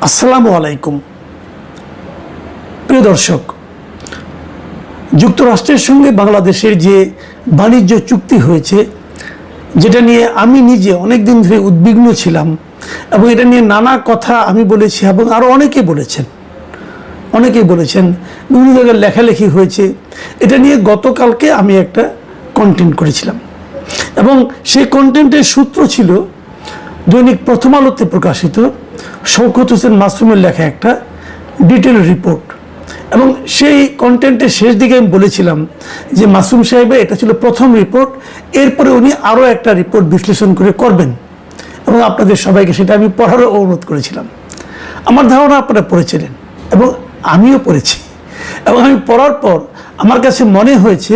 আসসালামু আলাইকুম প্রিয় দর্শক, যুক্তরাষ্ট্রের সঙ্গে বাংলাদেশের যে বাণিজ্য চুক্তি হয়েছে, যেটা নিয়ে আমি নিজে অনেক দিন ধরে উদ্বিগ্ন ছিলাম এবং এটা নিয়ে নানা কথা আমি বলেছি এবং আরও অনেকেই বলেছেন বিভিন্ন জায়গায় লেখালেখি হয়েছে। এটা নিয়ে গতকালকে আমি একটা কন্টেন্ট করেছিলাম এবং সেই কন্টেন্টের সূত্র ছিল দৈনিক প্রথম আলোতে প্রকাশিত শওকত হোসেন মাসুমের লেখা একটা ডিটেল রিপোর্ট। এবং সেই কন্টেন্টের শেষ দিকে আমি বলেছিলাম যে মাসুম সাহেবের এটা ছিল প্রথম রিপোর্ট, এরপরে উনি আরও একটা রিপোর্ট বিশ্লেষণ করে করবেন এবং আপনাদের সবাইকে সেটা আমি পড়ারও অনুরোধ করেছিলাম। আমার ধারণা আপনারা পড়েছিলেন এবং আমিও পড়েছি এবং আমি পড়ার পর আমার কাছে মনে হয়েছে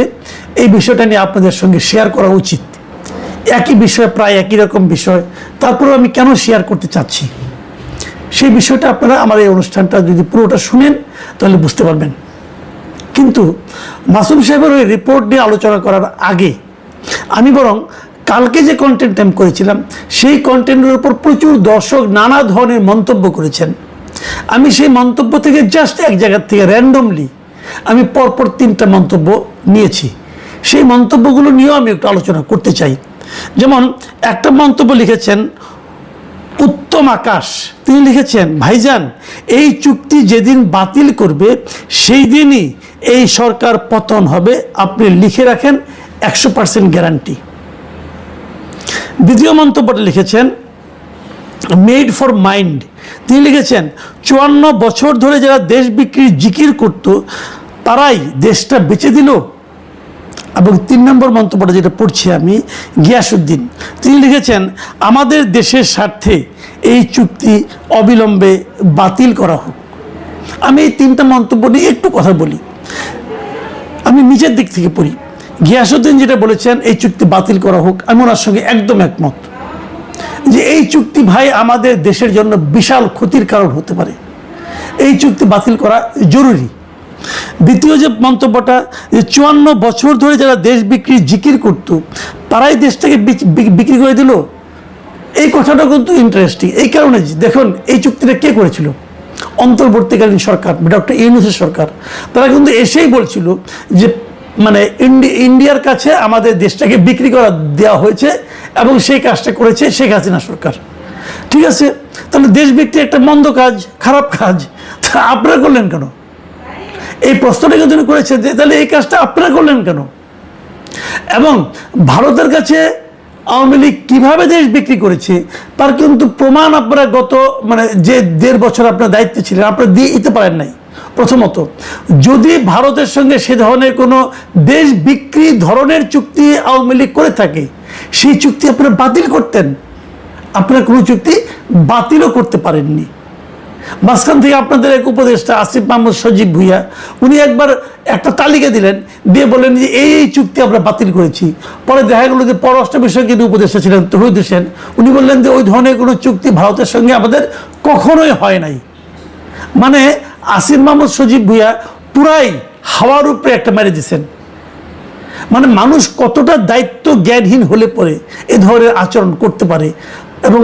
এই বিষয়টা নিয়ে আপনাদের সঙ্গে শেয়ার করা উচিত। একই বিষয়, প্রায় একই রকম বিষয়, তারপরেও আমি কেন শেয়ার করতে চাচ্ছি সেই বিষয়টা আপনারা আমার এই অনুষ্ঠানটা যদি পুরোটা শুনেন তাহলে বুঝতে পারবেন। কিন্তু মাসুম সাহেবের ওই রিপোর্ট নিয়ে আলোচনা করার আগে আমি বরং কালকে যে কন্টেন্ট আমি করেছিলাম সেই কন্টেন্টের উপর প্রচুর দর্শক নানা ধরনের মন্তব্য করেছেন। আমি সেই মন্তব্য থেকে জাস্ট এক জায়গার থেকে র্যান্ডমলি আমি পরপর 3টা মন্তব্য নিয়েছি। সেই মন্তব্যগুলো নিয়েও আমি একটু আলোচনা করতে চাই। যেমন একটা মন্তব্য লিখেছেন উত্তম আকাশ, তিনি লিখেছেন, ভাইজান এই চুক্তি যেদিন বাতিল করবে সেই দিনই এই সরকার পতন হবে, আপনি লিখে রাখেন 100% গ্যারান্টি। দ্বিতীয় মন্তব্যটা লিখেছেন মেড ফর মাইন্ড, তিনি লিখেছেন 54 বছর ধরে যারা দেশ বিক্রির জিকির করত তারাই দেশটা বেচে দিল। এবং 3 নম্বর মন্তব্যটা যেটা পড়ছি আমি, গিয়াসউদ্দিন, তিনি লিখেছেন আমাদের দেশের স্বার্থে এই চুক্তি অবিলম্বে বাতিল করা হোক। আমি এই 3টা মন্তব্য নিয়ে একটু কথা বলি। আমি নিচের দিক থেকে পড়ি। গিয়াসউদ্দিন যেটা বলেছেন এই চুক্তি বাতিল করা হোক, আমি ওনার সঙ্গে একদম একমত যে এই চুক্তি ভাই আমাদের দেশের জন্য বিশাল ক্ষতির কারণ হতে পারে, এই চুক্তি বাতিল করা জরুরি। দ্বিতীয় যে মন্তব্যটা, যে 54 বছর ধরে যারা দেশ বিক্রির জিকির করত তারাই দেশটাকে বিক্রি করে দিল, এই কথাটা কিন্তু ইন্টারেস্টিং। এই কারণে দেখুন এই চুক্তিটা কে করেছিল? অন্তর্বর্তীকালীন সরকার, ডক্টর ইউনূসের সরকার। তারা কিন্তু এসেই বলছিল যে মানে ইন্ডিয়ার কাছে আমাদের দেশটাকে বিক্রি করা দেওয়া হয়েছে এবং সেই কাজটা করেছে শেখ হাসিনা সরকার। ঠিক আছে, তাহলে দেশ বিক্রি একটা মন্দ কাজ, খারাপ কাজ, তা আপনারা করলেন কেন? এই প্রশ্নটা কিন্তু করেছে যে তাহলে এই কাজটা আপনারা করলেন কেন? এবং ভারতের কাছে আওয়ামী লীগ কীভাবে দেশ বিক্রি করেছে তার কিন্তু প্রমাণ আপনারা গত যে 1.5 বছর আপনার দায়িত্বে ছিলেন আপনারা দিয়ে দিতে পারেন নাই। প্রথমত, যদি ভারতের সঙ্গে সে ধরনের কোনো দেশ বিক্রি ধরনের চুক্তি আওয়ামী লীগ করে থাকে সেই চুক্তি আপনারা বাতিল করতেন। আপনারা কোনো চুক্তি বাতিলও করতে পারেননি। মাঝখান থেকে আপনাদের এক উপদেষ্টা আসিফ মাহমুদ সজীব ভুইয়া, উনি একবার একটা তালিকা দিলেন, দিয়ে বললেন যে এই চুক্তি আমরা বাতিল করেছি। পরে দেখা গেল যে পররাষ্ট্র বিষয়ক যিনি উপদেষ্টা ছিলেন তৌহিদ হোসেন, উনি বললেন যে ওই ধরনের কোনো চুক্তি ভারতের সঙ্গে আমাদের কখনোই হয় নাই। মানে আসিফ মাহমুদ সজীব ভুইয়া পুরাই হাওয়ার উপরে একটা মেরে দিয়েছেন। মানে মানুষ কতটা দায়িত্ব জ্ঞানহীন হলে পরে এ ধরনের আচরণ করতে পারে এবং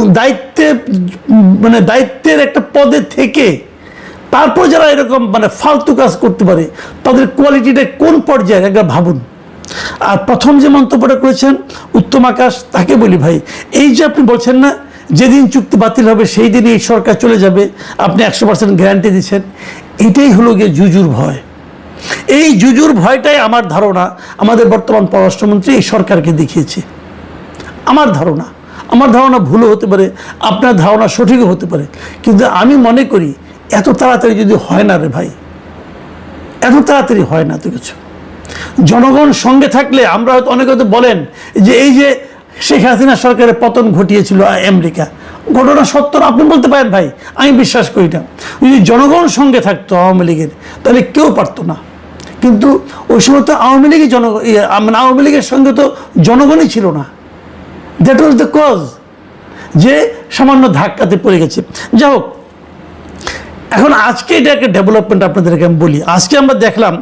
দায়িত্বের একটা পদে থেকে তারপর যারা এরকম ফালতু কাজ করতে পারে তাদের কোয়ালিটিটা কোন পর্যায়ে একবার ভাবুন। আর প্রথম যে মন্তব্যটা করেছেন উত্তম আকাশ, তাকে বলি ভাই, এই যে আপনি বলছেন না যেদিন চুক্তি বাতিল হবে সেই দিনই এই সরকার চলে যাবে, আপনি 100% গ্যারান্টি দিচ্ছেন, এটাই হলো গিয়ে জুজুর ভয়। এই জুজুর ভয়টাই আমার ধারণা আমাদের বর্তমান পররাষ্ট্রমন্ত্রী এই সরকারকে দেখিয়েছে। আমার ধারণা ভুলও হতে পারে, আপনার ধারণা সঠিকও হতে পারে, কিন্তু আমি মনে করি এত তাড়াতাড়ি যদি হয় না রে ভাই, এত তাড়াতাড়ি হয় না তো কিছু। জনগণ সঙ্গে থাকলে আমরা হয়তো অনেকে হয়তো বলেন যে এই যে শেখ হাসিনা সরকারের পতন ঘটিয়েছিল আমেরিকা, ঘটনা সত্য আপনি বলতে পারেন ভাই, আমি বিশ্বাস করি না। যদি জনগণ সঙ্গে থাকতো আওয়ামী লীগের তাহলে কেউ পারতো না। কিন্তু ওই সময় তো আওয়ামী লীগের সঙ্গে তো জনগণই ছিল না। দ্যাট ওয়াজ দ্য কজ, যে সামান্য ধাক্কাতে পড়ে গেছে। যাই হোক, এখন আজকে এটা একটা ডেভেলপমেন্ট আপনাদেরকে আমি বলি। আজকে আমরা দেখলাম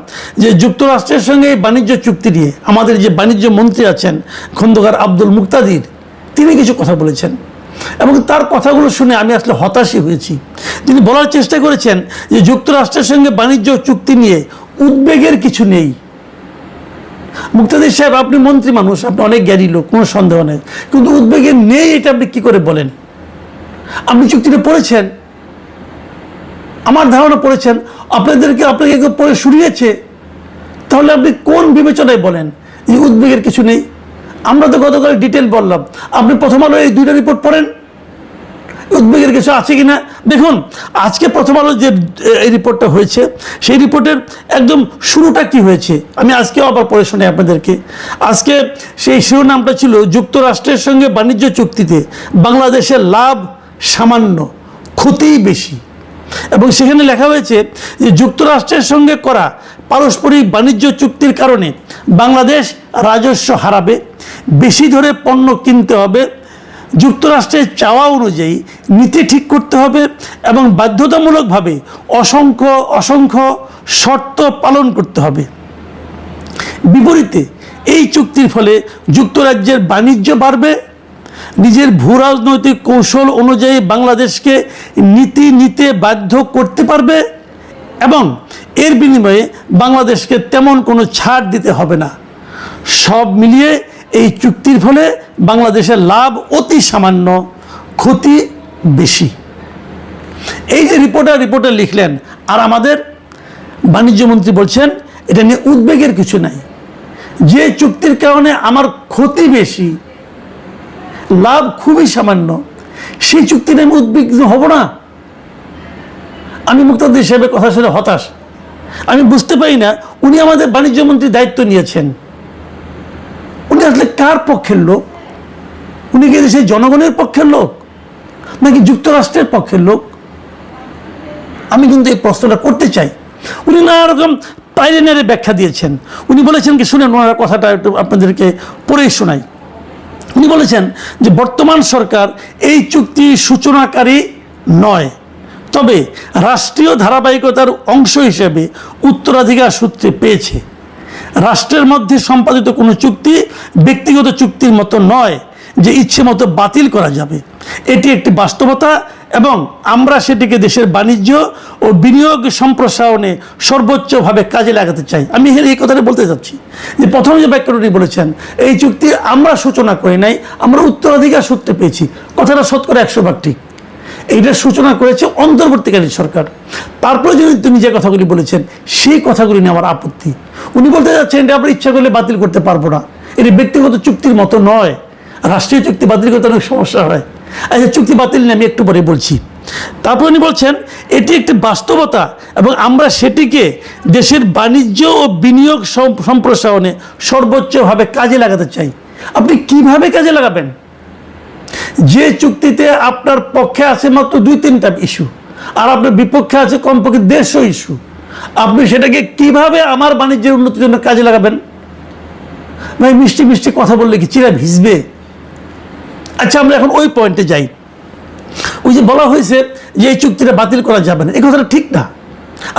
যে যুক্তরাষ্ট্রের সঙ্গে এই বাণিজ্য চুক্তি নিয়ে আমাদের যে বাণিজ্য মন্ত্রী আছেন খন্দকার আব্দুল মুক্তাদির, তিনি কিছু কথা বলেছেন। এবং তার কথাগুলো শুনে আমি আসলে হতাশই হয়েছি। তিনি বলার চেষ্টা করেছেন যে যুক্তরাষ্ট্রের সঙ্গে বাণিজ্য চুক্তি নিয়ে উদ্বেগের কিছু নেই। মুক্তাদির সাহেব, আপনি মন্ত্রী মানুষ, আপনি অনেক জ্ঞানী লোক, কোনো সন্দেহ নেই, কিন্তু উদ্বেগের নেই এটা আপনি কি করে বলেন? আপনি চুক্তিটা পড়েছেন, আমার ধারণা পড়েছেন, আপনাকে কেউ পড়ে শুনিয়েছে, তাহলে আপনি কোন বিবেচনায় বলেন যে উদ্বেগের কিছু নেই? আমরা তো গতকাল ডিটেল বললাম, আপনি প্রথম আলো এই দুইটা রিপোর্ট পড়েন, উদ্বেগের কিছু আছে কিনা দেখুন। আজকে প্রথম আলো যে এই রিপোর্টটা হয়েছে, সেই রিপোর্টের একদম শুরুটা কি হয়েছে আমি আজকে আবার পড়ে শোনাই আপনাদেরকে। আজকে সেই শিরোনামটা ছিল যুক্তরাষ্ট্রের সঙ্গে বাণিজ্য চুক্তিতে বাংলাদেশের লাভ সামান্য, ক্ষতি বেশি। এবং সেখানে লেখা হয়েছে যে যুক্তরাষ্ট্রের সঙ্গে করা পারস্পরিক বাণিজ্য চুক্তির কারণে বাংলাদেশ রাজস্ব হারাবে, বেশি ধরে পণ্য কিনতে হবে, যুক্তরাষ্ট্রের চাওয়া অনুযায়ী নীতি ঠিক করতে হবে এবং বাধ্যতামূলকভাবে অসংখ্য শর্ত পালন করতে হবে। বিপরীতে এই চুক্তির ফলে যুক্তরাজ্যের বাণিজ্য বাড়বে, নিজের ভূ রাজনৈতিক কৌশল অনুযায়ী বাংলাদেশকে নীতি নিতে বাধ্য করতে পারবে এবং এর বিনিময়ে বাংলাদেশকে তেমন কোনো ছাড় দিতে হবে না। সব মিলিয়ে এই চুক্তির ফলে বাংলাদেশের লাভ অতি সামান্য, ক্ষতি বেশি। এই যে রিপোর্টার লিখলেন, আর আমাদের বাণিজ্যমন্ত্রী বলছেন এটা নিয়ে উদ্বেগের কিছু নাই, যে চুক্তির কারণে আমার ক্ষতি বেশি, লাভ খুবই সামান্য, সেই চুক্তি নিয়ে আমি উদ্বিগ্ন হব না? আমি মুক্তাদির সাহেবের কথা শুনে হতাশ। আমি বুঝতে পারি না উনি আমাদের বাণিজ্যমন্ত্রীর দায়িত্ব নিয়েছেন, উনি আসলে কার পক্ষের লোক? উনি কি দেশের জনগণের পক্ষের লোক নাকি যুক্তরাষ্ট্রের পক্ষের লোক? আমি কিন্তু এই প্রশ্নটা করতে চাই। উনি নানা রকম পাইরেনারে ব্যাখ্যা দিয়েছেন। উনি বলেছেন কি, শুনেন ওনার কথাটা একটু আপনাদেরকে পড়েই শোনাই। উনি বলেছেন যে বর্তমান সরকার এই চুক্তি সূচনাকারী নয়, তবে রাষ্ট্রীয় ধারাবাহিকতার অংশ হিসেবে উত্তরাধিকার সূত্রে পেয়েছে। রাষ্ট্রের মধ্যে সম্পাদিত কোনো চুক্তি ব্যক্তিগত চুক্তির মতো নয় যে ইচ্ছে মতো বাতিল করা যাবে। এটি একটি বাস্তবতা এবং আমরা সেটিকে দেশের বাণিজ্য ও বিনিয়োগ সম্প্রসারণে সর্বোচ্চভাবে কাজে লাগাতে চাই। আমি এই কথাটা বলতে চাচ্ছি যে প্রথম যে বাক্যটি বলেছেন, এই চুক্তি আমরা সূচনা করি নাই, আমরা উত্তরাধিকার সূত্রে পেয়েছি, কথাটা শতকরা 100% ঠিক। এইটার সূচনা করেছে অন্তর্বর্তীকালীন সরকার। তারপরে যদি তিনি যে কথাগুলি বলেছেন সেই কথাগুলি নিয়ে আমার আপত্তি। উনি বলতে যাচ্ছেন এটা আমরা ইচ্ছা করলে বাতিল করতে পারবো না, এটি ব্যক্তিগত চুক্তির মতো নয়। রাষ্ট্রীয় চুক্তি বাতিল করতে অনেক সমস্যা হয়। আচ্ছা, চুক্তি বাতিল নিয়ে আমি একটু পরে বলছি। তারপর উনি বলছেন এটি একটি বাস্তবতা এবং আমরা সেটিকে দেশের বাণিজ্য ও বিনিয়োগ সম্প্রসারণে সর্বোচ্চভাবে কাজে লাগাতে চাই। আপনি কিভাবে কাজে লাগাবেন? যে চুক্তিতে আপনার পক্ষে আছে মাত্র 2-3টা ইস্যু আর আপনার বিপক্ষে আছে কমপক্ষে 150 ইস্যু, আপনি সেটাকে কিভাবে আমার বাণিজ্যের উন্নতির জন্য কাজে লাগাবেন? ভাই, মিষ্টি মিষ্টি কথা বললে কি চিরা ভিজবে? আচ্ছা, আমরা এখন ওই পয়েন্টে যাই। ওই যে বলা হয়েছে যে এই চুক্তিটা বাতিল করা যাবে না, এই কথাটা ঠিক না।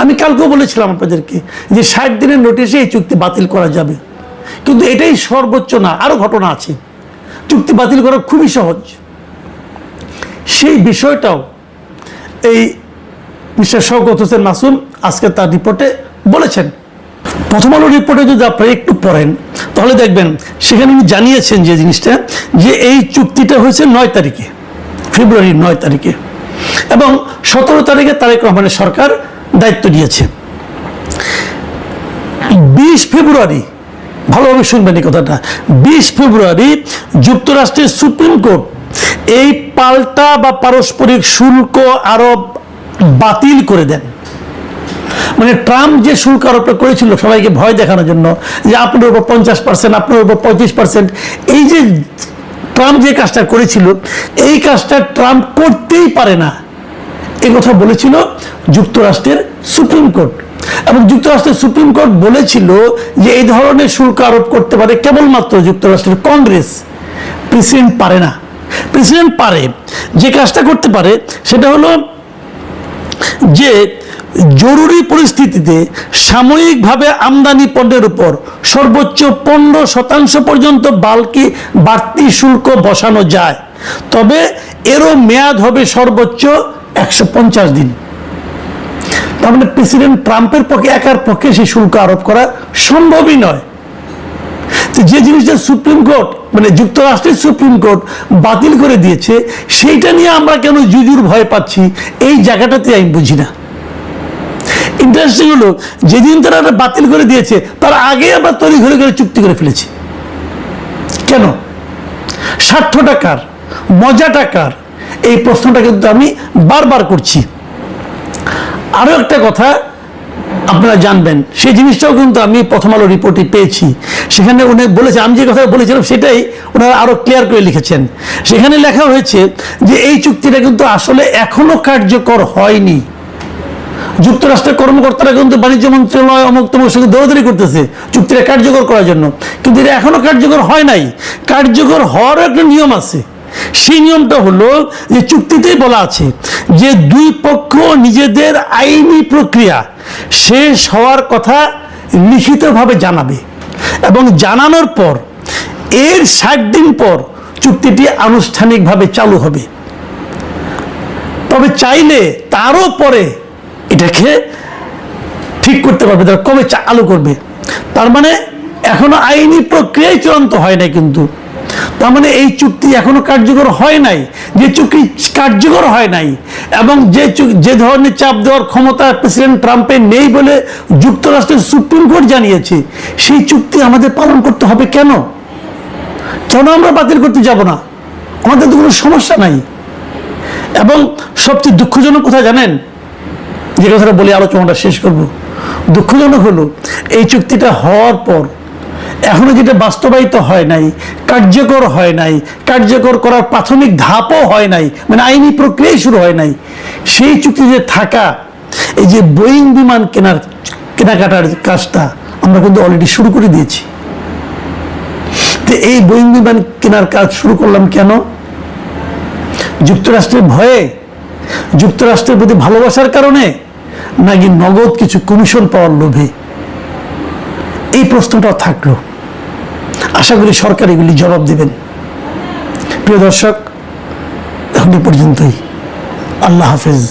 আমি কালকেও বলেছিলাম আপনাদেরকে যে 60 দিনের নোটিশে এই চুক্তি বাতিল করা যাবে, কিন্তু এটাই সর্বোচ্চ না, আরও ঘটনা আছে। চুক্তি বাতিল করা খুবই সহজ। সেই বিষয়টাও এই মিস্টার শওকত হোসেন মাসুম আজকে তার রিপোর্টে বলেছেন। প্রথম আলো রিপোর্টে যদি আপনারা একটু পড়েন তাহলে দেখবেন সেখানে উনি জানিয়েছেন যে জিনিসটা, যে এই চুক্তিটা হয়েছে 9 তারিখে, ফেব্রুয়ারির 9 তারিখে, এবং 17 তারিখে তারেক রহমানের সরকার দায়িত্ব নিয়েছে। 20 ফেব্রুয়ারি, ভালোভাবে শুনবেন এই কথাটা, 20 ফেব্রুয়ারি যুক্তরাষ্ট্রের সুপ্রিম কোর্ট এই পাল্টা বা পারস্পরিক শুল্ক আরোপ বাতিল করে দেন। মানে ট্রাম্প যে শুল্ক আরোপটা করেছিল সবাইকে ভয় দেখানোর জন্য, যে আপনার উপর 50%, আপনার উপর 35%, এই যে ট্রাম্প যে কাজটা করেছিল, এই কাজটা ট্রাম্প করতেই পারে না, এই কথা বলেছিল যুক্তরাষ্ট্রের সুপ্রিম কোর্ট। এবং যুক্তরাষ্ট্রের সুপ্রিম কোর্ট বলেছিল যে এই ধরনের শুল্ক আরোপ করতে পারে কেবলমাত্র যুক্তরাষ্ট্রের কংগ্রেস, প্রেসিডেন্ট পারে না। প্রেসিডেন্ট পারে, যে কাজটা করতে পারে সেটা হলো যে জরুরি পরিস্থিতিতে সাময়িকভাবে আমদানি পণ্যের উপর সর্বোচ্চ 15% পর্যন্ত বাড়তি শুল্ক বসানো যায়। তবে এরও মেয়াদ হবে সর্বোচ্চ 150 দিন। তার মানে প্রেসিডেন্ট ট্রাম্পের পক্ষে একার পক্ষে সেই শুল্ক আরোপ করা সম্ভবই নয়। তো যে জিনিসটা সুপ্রিম কোর্ট মানে যুক্তরাষ্ট্রের সুপ্রিম কোর্ট বাতিল করে দিয়েছে, সেইটা নিয়ে আমরা কেন জুজুর ভয় পাচ্ছি, এই জায়গাটাতে আমি বুঝি না। ইন্টারেস্টিং হলো, যেদিন তারা বাতিল করে দিয়েছে তার আগে আমরা তৈরি করে চুক্তি করে ফেলেছি। কেন? স্বার্থটা কার, মজাটা কার? এই প্রশ্নটা কিন্তু আমি বারবার করছি। আরো একটা কথা আপনারা জানবেন, সেই জিনিসটাও কিন্তু আমি প্রথম আলো রিপোর্টে পেয়েছি। সেখানে উনি বলেছে, আমি যে কথা বলেছিলাম সেটাই ওনারা আরো ক্লিয়ার করে লিখেছেন। সেখানে লেখা হয়েছে যে এই চুক্তিটা কিন্তু আসলে এখনো কার্যকর হয়নি। যুক্তরাষ্ট্রের কর্মকর্তারা কিন্তু বাণিজ্য মন্ত্রণালয় অমুক তমুক সঙ্গে দৌড়াদৌড়ি করতেছে চুক্তিটা কার্যকর করার জন্য, কিন্তু এটা এখনো কার্যকর হয় নাই। কার্যকর হওয়ারও একটা নিয়ম আছে। সেই নিয়মটা হলো যে চুক্তিতেই বলা আছে যে দুই পক্ষ নিজেদের আইনি প্রক্রিয়া শেষ হওয়ার কথা লিখিতভাবে জানাবে, এবং জানানোর পর এর 60 দিন পর চুক্তিটি আনুষ্ঠানিকভাবে চালু হবে। তবে চাইলে তারও পরে এটাকে ঠিক করতে পারবে, তারা কবে চালু করবে। তার মানে এখনো আইনি প্রক্রিয়ায় চূড়ান্ত হয় নাই। কিন্তু তার মানে এই চুক্তি এখনো কার্যকর হয় নাই। যে চুক্তি কার্যকর হয় নাই এবং যে ধরনের চাপ দেওয়ার ক্ষমতা প্রেসিডেন্ট ট্রাম্পের নেই বলে যুক্তরাষ্ট্রের সুপ্রিম কোর্ট জানিয়েছে, সেই চুক্তি আমাদের পালন করতে হবে কেন? কেন আমরা বাতিল করতে যাব না? আমাদের তো কোনো সমস্যা নাই। এবং সবচেয়ে দুঃখজনক কথা জানেন, যে কথাটা বলে আলোচনাটা শেষ করব, দুঃখজনক হলো এই চুক্তিটা হওয়ার পর এখনো যেটা বাস্তবায়িত হয় নাই, কার্যকর হয় নাই, কার্যকর করার প্রাথমিক ধাপও হয় নাই, মানে আইনি প্রক্রিয়াই শুরু হয় নাই। সেই চুক্তিতে থাকা এই যে বোয়িং বিমান কেনাকাটার কাজটা আমরা কিন্তু অলরেডি শুরু করে দিয়েছি। তো এই বোয়িং বিমান কেনার কাজ শুরু করলাম কেন? যুক্তরাষ্ট্রের ভয়ে, যুক্তরাষ্ট্রের প্রতি ভালোবাসার কারণে, নাকি নগদ কিছু কমিশন পাওয়ার লোভে? এই প্রশ্নটাও থাকলো। আশা করি সরকার এগুলি জবাব দেবেন। প্রিয় দর্শক, এখন পর্যন্তই। আল্লাহ হাফেজ।